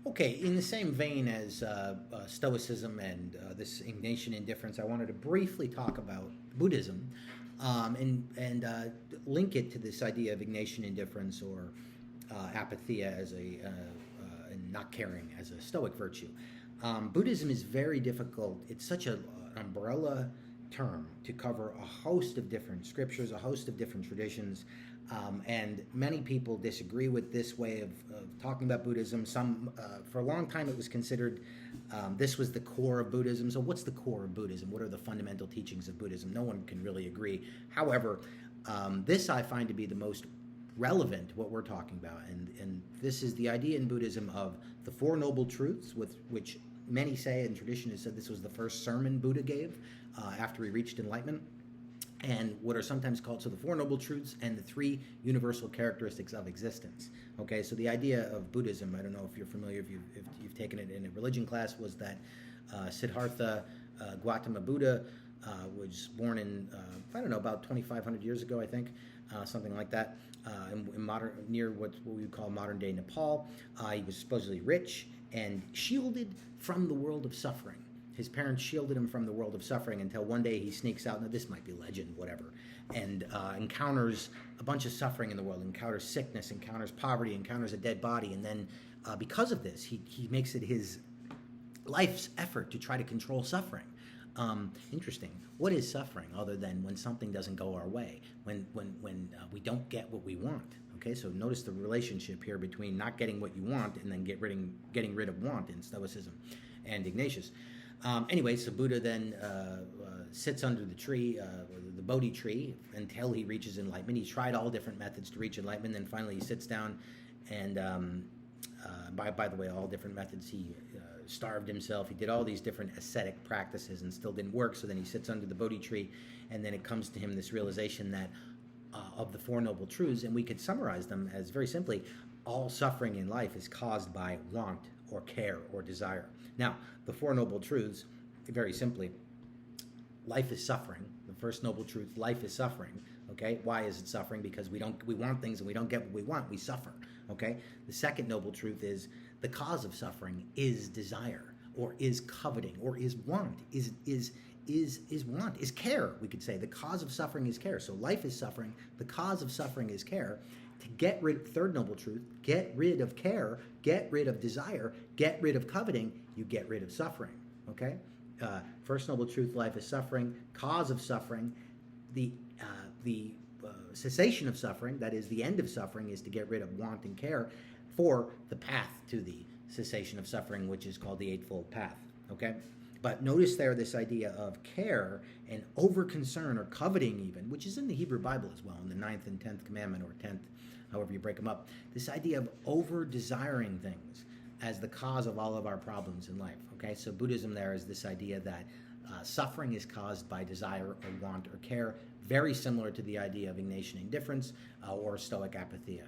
Okay, in the same vein as Stoicism and this Ignatian indifference, I wanted to briefly talk about Buddhism and link it to this idea of Ignatian indifference or apatheia as and not caring as a Stoic virtue. Buddhism is very difficult. It's such an umbrella term to cover a host of different scriptures, a host of different traditions. And many people disagree with this way of talking about Buddhism. Some, for a long time, it was considered this was the core of Buddhism. So, what's the core of Buddhism? What are the fundamental teachings of Buddhism? No one can really agree. However, this I find to be the most relevant, what we're talking about. And this is the idea in Buddhism of the Four Noble Truths, with which many say, and tradition has said this was the first sermon Buddha gave after he reached enlightenment. And what are sometimes called, so the Four Noble Truths and the three universal characteristics of existence. Okay, so the idea of Buddhism, I don't know if you're familiar, if you've taken it in a religion class, was that Siddhartha Gautama Buddha was born in, I don't know, about 2,500 years ago, I think, something like that, in modern, near what we would call modern-day Nepal. He was supposedly rich and shielded from the world of suffering. His parents shielded him from the world of suffering until one day he sneaks out, now this might be legend, whatever, and encounters a bunch of suffering in the world, encounters sickness, encounters poverty, encounters a dead body, and then because of this, he makes it his life's effort to try to control suffering. Interesting. What is suffering other than when something doesn't go our way, when we don't get what we want? Okay, so notice the relationship here between not getting what you want and then getting rid of want in Stoicism and Ignatius. Anyway, so Buddha then sits under the tree, the Bodhi tree, until he reaches enlightenment. He's tried all different methods to reach enlightenment. Then finally he sits down and, by the way, all different methods. He starved himself. He did all these different ascetic practices and still didn't work. So then he sits under the Bodhi tree, and then it comes to him this realization that of the Four Noble Truths, and we could summarize them as very simply, all suffering in life is caused by want or care or desire. Now, the Four Noble Truths, very simply, life is suffering. The first noble truth, life is suffering. Okay, why is it suffering? Because we want things and we don't get what we want, we suffer. Okay, the second noble truth is the cause of suffering is desire, or is coveting, or is want, is want, is care. We could say the cause of suffering is care. So life is suffering. The cause of suffering is care. To get rid, third noble truth, get rid of care, get rid of desire, get rid of coveting, you get rid of suffering. Okay? First noble truth, life is suffering. Cause of suffering, the cessation of suffering, that is the end of suffering, is to get rid of want and care for the path to the cessation of suffering, which is called the Eightfold Path. Okay? But notice there this idea of care and over-concern or coveting even, which is in the Hebrew Bible as well, in the 9th and 10th commandment, or 10th, however you break them up. This idea of over-desiring things as the cause of all of our problems in life. Okay, so Buddhism there is this idea that suffering is caused by desire or want or care, very similar to the idea of Ignatian indifference or Stoic apatheia.